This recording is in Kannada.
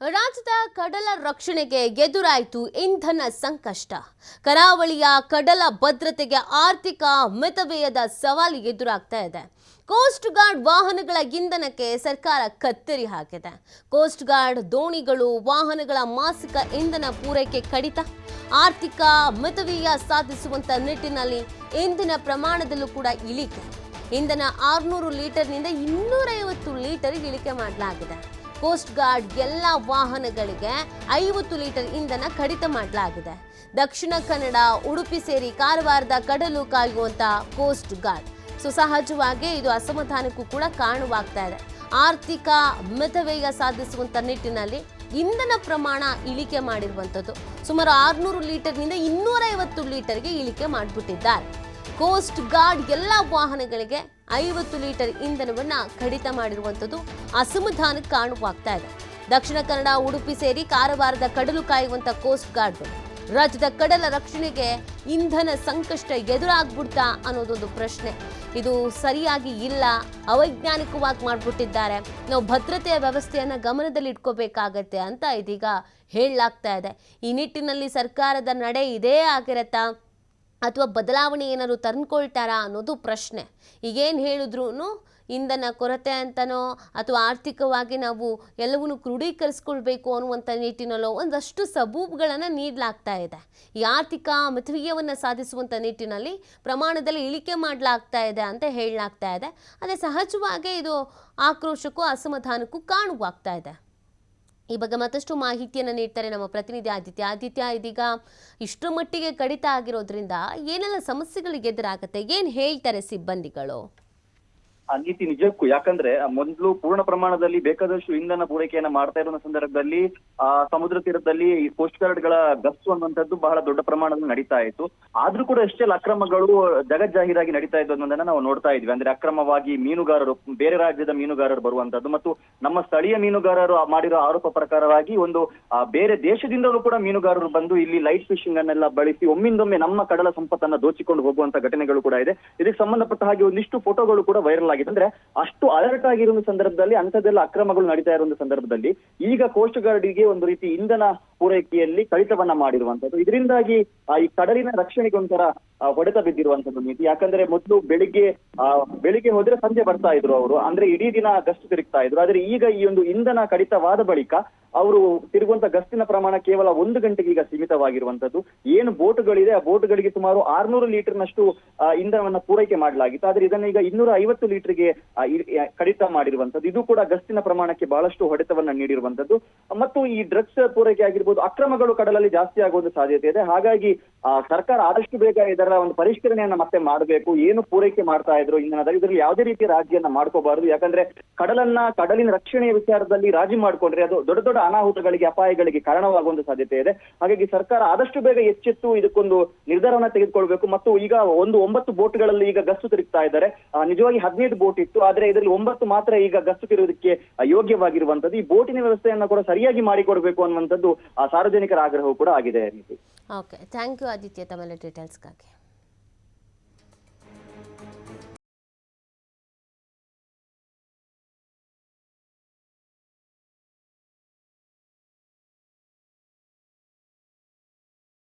ರಾಜ್ಯದ ಕಡಲ ರಕ್ಷಣೆಗೆ ಎದುರಾಯಿತು ಇಂಧನ ಸಂಕಷ್ಟ. ಕರಾವಳಿಯ ಕಡಲ ಭದ್ರತೆಗೆ ಆರ್ಥಿಕ ಮಿತವ್ಯಯದ ಸವಾಲು ಎದುರಾಗ್ತಾ ಇದೆ. ಕೋಸ್ಟ್ ಗಾರ್ಡ್ ವಾಹನಗಳ ಇಂಧನಕ್ಕೆ ಸರ್ಕಾರ ಕತ್ತರಿ ಹಾಕಿದೆ. ಕೋಸ್ಟ್ ಗಾರ್ಡ್ ದೋಣಿಗಳು ವಾಹನಗಳ ಮಾಸಿಕ ಇಂಧನ ಪೂರೈಕೆ ಕಡಿತ, ಆರ್ಥಿಕ ಮಿತವ್ಯಯ ಸಾಧಿಸುವಂತ ನಿಟ್ಟಿನಲ್ಲಿ ಇಂಧನ ಪ್ರಮಾಣದಲ್ಲೂ ಕೂಡ ಇಳಿಕೆ. ಇಂಧನ 600 ಲೀಟರ್ನಿಂದ 250 ಲೀಟರ್ ಇಳಿಕೆ ಮಾಡಲಾಗಿದೆ. ಕೋಸ್ಟ್ ಗಾರ್ಡ್ ಎಲ್ಲ ವಾಹನಗಳಿಗೆ 50 ಲೀಟರ್ ಇಂಧನ ಕಡಿತ ಮಾಡಲಾಗಿದೆ. ದಕ್ಷಿಣ ಕನ್ನಡ, ಉಡುಪಿ ಸೇರಿ ಕಾರವಾರದ ಕಡಲು ಕಾಯುವಂತ ಕೋಸ್ಟ್ ಗಾರ್ಡ್ ಸಹಜವಾಗಿ ಇದು ಅಸಮಾಧಾನಕ್ಕೂ ಕೂಡ ಕಾರಣವಾಗ್ತಾ ಇದೆ. ಆರ್ಥಿಕ ಮಿತವ್ಯಯ ಸಾಧಿಸುವಂತ ನಿಟ್ಟಿನಲ್ಲಿ ಇಂಧನ ಪ್ರಮಾಣ ಇಳಿಕೆ ಮಾಡಿರುವಂಥದ್ದು. ಸುಮಾರು 600 ಲೀಟರ್ನಿಂದ 250 ಲೀಟರ್ಗೆ ಇಳಿಕೆ ಮಾಡಿಬಿಟ್ಟಿದ್ದಾರೆ. ಕೋಸ್ಟ್ ಗಾರ್ಡ್ ಎಲ್ಲ ವಾಹನಗಳಿಗೆ 50 ಲೀಟರ್ ಇಂಧನವನ್ನ ಕಡಿತ ಮಾಡಿರುವಂಥದ್ದು ಅಸಮಾಧಾನಕ್ಕೆ ಕಾರಣವಾಗ್ತಾ ಇದೆ. ದಕ್ಷಿಣ ಕನ್ನಡ, ಉಡುಪಿ ಸೇರಿ ಕಾರವಾರದ ಕಡಲು ಕಾಯುವಂತ ಕೋಸ್ಟ್ ಗಾರ್ಡ್ಗಳು ರಾಜ್ಯದ ಕಡಲ ರಕ್ಷಣೆಗೆ ಇಂಧನ ಸಂಕಷ್ಟ ಎದುರಾಗ್ಬಿಡ್ತಾ ಅನ್ನೋದೊಂದು ಪ್ರಶ್ನೆ. ಇದು ಸರಿಯಾಗಿ ಇಲ್ಲ, ಅವೈಜ್ಞಾನಿಕವಾಗಿ ಮಾಡ್ಬಿಟ್ಟಿದ್ದಾರೆ. ನಾವು ಭದ್ರತೆಯ ವ್ಯವಸ್ಥೆಯನ್ನ ಗಮನದಲ್ಲಿ ಇಟ್ಕೋಬೇಕಾಗತ್ತೆ ಅಂತ ಇದೀಗ ಹೇಳಲಾಗ್ತಾ ಇದೆ. ಈ ನಿಟ್ಟಿನಲ್ಲಿ ಸರ್ಕಾರದ ನಡೆ ಇದೇ ಆಗಿರತ್ತಾ ಅಥವಾ ಬದಲಾವಣೆ ಏನಾದ್ರು ತಂದ್ಕೊಳ್ತಾರಾ ಅನ್ನೋದು ಪ್ರಶ್ನೆ. ಈಗೇನು ಹೇಳಿದ್ರು ಇಂಧನ ಕೊರತೆ ಅಂತನೋ ಅಥವಾ ಆರ್ಥಿಕವಾಗಿ ನಾವು ಎಲ್ಲವನ್ನೂ ಕ್ರೋಢೀಕರಿಸ್ಕೊಳ್ಬೇಕು ಅನ್ನುವಂಥ ನಿಟ್ಟಿನಲ್ಲೋ ಒಂದಷ್ಟು ಸಬೂಬುಗಳನ್ನು ನೀಡಲಾಗ್ತಾ ಇದೆ. ಈ ಆರ್ಥಿಕ ಮಿತವ್ಯಯವನ್ನು ಸಾಧಿಸುವಂಥ ನಿಟ್ಟಿನಲ್ಲಿ ಪ್ರಮಾಣದಲ್ಲಿ ಇಳಿಕೆ ಮಾಡಲಾಗ್ತಾ ಇದೆ ಅಂತ ಹೇಳಲಾಗ್ತಾ ಇದೆ. ಅದೇ ಸಹಜವಾಗಿ ಇದು ಆಕ್ರೋಶಕ್ಕೂ ಅಸಮಾಧಾನಕ್ಕೂ ಕಾರಣವಾಗ್ತಾ ಇದೆ. ಈ ಬಗ್ಗೆ ಮತ್ತಷ್ಟು ಮಾಹಿತಿಯನ್ನು ನೀಡ್ತಾರೆ ನಮ್ಮ ಪ್ರತಿನಿಧಿ ಆದಿತ್ಯ. ಇದೀಗ ಇಷ್ಟರ ಮಟ್ಟಿಗೆ ಕಡಿತ ಆಗಿರೋದ್ರಿಂದ ಏನೆಲ್ಲ ಸಮಸ್ಯೆಗಳಿಗೆ ಎದುರಾಗುತ್ತೆ, ಏನು ಹೇಳ್ತಾರೆ ಸಿಬ್ಬಂದಿಗಳು? ನೀತಿ ನಿಜಕ್ಕೂ, ಯಾಕಂದ್ರೆ ಮೊದಲು ಪೂರ್ಣ ಪ್ರಮಾಣದಲ್ಲಿ ಬೇಕಾದಷ್ಟು ಇಂಧನ ಪೂರೈಕೆಯನ್ನ ಮಾಡ್ತಾ ಇರೋ ಸಂದರ್ಭದಲ್ಲಿ ಸಮುದ್ರ ತೀರದಲ್ಲಿ ಈ ಕೋಸ್ಟ್ ಗಾರ್ಡ್ ಗಳ ಗಸ್ತು ಅನ್ನುವಂಥದ್ದು ಬಹಳ ದೊಡ್ಡ ಪ್ರಮಾಣದಲ್ಲಿ ನಡೀತಾ ಇತ್ತು. ಆದ್ರೂ ಕೂಡ ಎಷ್ಟೆಲ್ಲ ಅಕ್ರಮಗಳು ಜಗಜ್ಜಾಹೀರಾಗಿ ನಡೀತಾ ಇದ್ದು ಅನ್ನೋದನ್ನ ನಾವು ನೋಡ್ತಾ ಇದ್ವಿ. ಅಂದ್ರೆ ಅಕ್ರಮವಾಗಿ ಮೀನುಗಾರರು, ಬೇರೆ ರಾಜ್ಯದ ಮೀನುಗಾರರು ಬರುವಂತದ್ದು ಮತ್ತು ನಮ್ಮ ಸ್ಥಳೀಯ ಮೀನುಗಾರರು ಮಾಡಿರೋ ಆರೋಪ ಪ್ರಕಾರವಾಗಿ ಒಂದು ಬೇರೆ ದೇಶದಿಂದಲೂ ಕೂಡ ಮೀನುಗಾರರು ಬಂದು ಇಲ್ಲಿ ಲೈಟ್ ಫಿಶಿಂಗ್ ಅನ್ನೆಲ್ಲ ಬಳಸಿ ಒಮ್ಮಿಂದೊಮ್ಮೆ ನಮ್ಮ ಕಡಲ ಸಂಪತ್ತನ್ನ ದೋಚಿಕೊಂಡು ಹೋಗುವಂತ ಘಟನೆಗಳು ಕೂಡ ಇದೆ. ಇದಕ್ಕೆ ಸಂಬಂಧಪಟ್ಟ ಹಾಗೆ ಒಂದಿಷ್ಟು ಫೋಟೋಗಳು ಕೂಡ ವೈರಲ್ ಆಗಿದೆ. ಅಂದ್ರೆ ಅಷ್ಟು ಅಲರ್ಟ್ ಆಗಿರುವ ಸಂದರ್ಭದಲ್ಲಿ ಅಂಥದ್ದೆಲ್ಲ ಅಕ್ರಮಗಳು ನಡೀತಾ ಇರುವ ಸಂದರ್ಭದಲ್ಲಿ ಈಗ ಕೋಸ್ಟ್ ಗಾರ್ಡ್ಗೆ ಒಂದು ರೀತಿ ಇಂಧನ ಪೂರೈಕೆಯಲ್ಲಿ ಕಡಿತವನ್ನ ಮಾಡಿರುವಂತದ್ದು. ಇದರಿಂದಾಗಿ ಈ ಕಡಲಿನ ರಕ್ಷಣೆಗೆ ಒಂಥರ ಹೊಡೆತ ಬಿದ್ದಿರುವಂತದ್ದು ನೀತಿ. ಯಾಕಂದ್ರೆ ಮೊದಲು ಬೆಳಿಗ್ಗೆ ಹೋದ್ರೆ ಸಂಜೆ ಬರ್ತಾ ಇದ್ರು ಅವರು, ಅಂದ್ರೆ ಇಡೀ ದಿನ ಗಸ್ತು ತಿರುಗ್ತಾ ಇದ್ರು. ಆದ್ರೆ ಈಗ ಈ ಒಂದು ಇಂಧನ ಕಡಿತವಾದ ಬಳಿಕ ಅವರು ತಿರುಗುವಂತ ಗಸ್ತಿನ ಪ್ರಮಾಣ ಕೇವಲ 1 ಗಂಟೆಗೆ ಈಗ ಸೀಮಿತವಾಗಿರುವಂತದ್ದು. ಏನು ಬೋಟ್ಗಳಿದೆ ಆ ಬೋಟ್ಗಳಿಗೆ ಸುಮಾರು 600 ಲೀಟರ್ನಷ್ಟು ಇಂಧನವನ್ನ ಪೂರೈಕೆ ಮಾಡಲಾಗಿತ್ತು. ಆದ್ರೆ ಇದನ್ನ ಈಗ 250 ಲೀಟರ್ಗೆ ಕಡಿತ ಮಾಡಿರುವಂತದ್ದು. ಇದು ಕೂಡ ಗಸ್ತಿನ ಪ್ರಮಾಣಕ್ಕೆ ಬಹಳಷ್ಟು ಹೊಡೆತವನ್ನ ನೀಡಿರುವಂತದ್ದು. ಮತ್ತು ಈ ಡ್ರಗ್ಸ್ ಪೂರೈಕೆ ಆಗಿರ್ಬೋದು, ಅಕ್ರಮಗಳು ಕಡಲಲ್ಲಿ ಜಾಸ್ತಿ ಆಗುವ ಸಾಧ್ಯತೆ ಇದೆ. ಹಾಗಾಗಿ ಸರ್ಕಾರ ಆದಷ್ಟು ಬೇಗ ಇದರ ಒಂದು ಪರಿಷ್ಕರಣೆಯನ್ನ ಮತ್ತೆ ಮಾಡಬೇಕು. ಏನು ಪೂರೈಕೆ ಮಾಡ್ತಾ ಇದ್ರು ಇಂಧನದಲ್ಲಿ ಇದರಲ್ಲಿ ಯಾವುದೇ ರೀತಿಯ ರಾಜಿಯನ್ನ ಮಾಡ್ಕೋಬಾರದು. ಯಾಕಂದ್ರೆ ಕಡಲಿನ ರಕ್ಷಣೆಯ ವಿಚಾರದಲ್ಲಿ ರಾಜಿ ಮಾಡ್ಕೊಂಡ್ರೆ ಅದು ದೊಡ್ಡ ದೊಡ್ಡ ಅನಾಹುತಗಳಿಗೆ, ಅಪಾಯಗಳಿಗೆ ಕಾರಣವಾಗುವಂತ ಸಾಧ್ಯತೆ ಇದೆ. ಹಾಗಾಗಿ ಸರ್ಕಾರ ಆದಷ್ಟು ಬೇಗ ಎಚ್ಚೆತ್ತು ಇದಕ್ಕೊಂದು ನಿರ್ಧಾರವನ್ನ ತೆಗೆದುಕೊಳ್ಬೇಕು. ಮತ್ತು ಈಗ 9 ಬೋಟ್ಗಳಲ್ಲಿ ಈಗ ಗಸ್ತು ತಿರುಗ್ತಾ ಇದ್ದಾರೆ. ನಿಜವಾಗಿ 15 ಬೋಟ್ ಇತ್ತು, ಆದ್ರೆ ಇದರಲ್ಲಿ 9 ಮಾತ್ರ ಈಗ ಗಸ್ತು ತಿರುವುದಕ್ಕೆ ಯೋಗ್ಯವಾಗಿರುವಂತದ್ದು. ಈ ಬೋಟಿನ ವ್ಯವಸ್ಥೆಯನ್ನ ಕೂಡ ಸರಿಯಾಗಿ ಮಾಡಿಕೊಡ್ಬೇಕು ಅನ್ನುವಂಥದ್ದು ಸಾರ್ವಜನಿಕರ ಆಗ್ರಹವೂ ಕೂಡ ಆಗಿದೆ. ಓಕೆ, ಥ್ಯಾಂಕ್ ಯು ಆದಿತ್ಯ ತಮ್ಮ ಡೀಟೇಲ್ಸ್ಗಾಗಿ.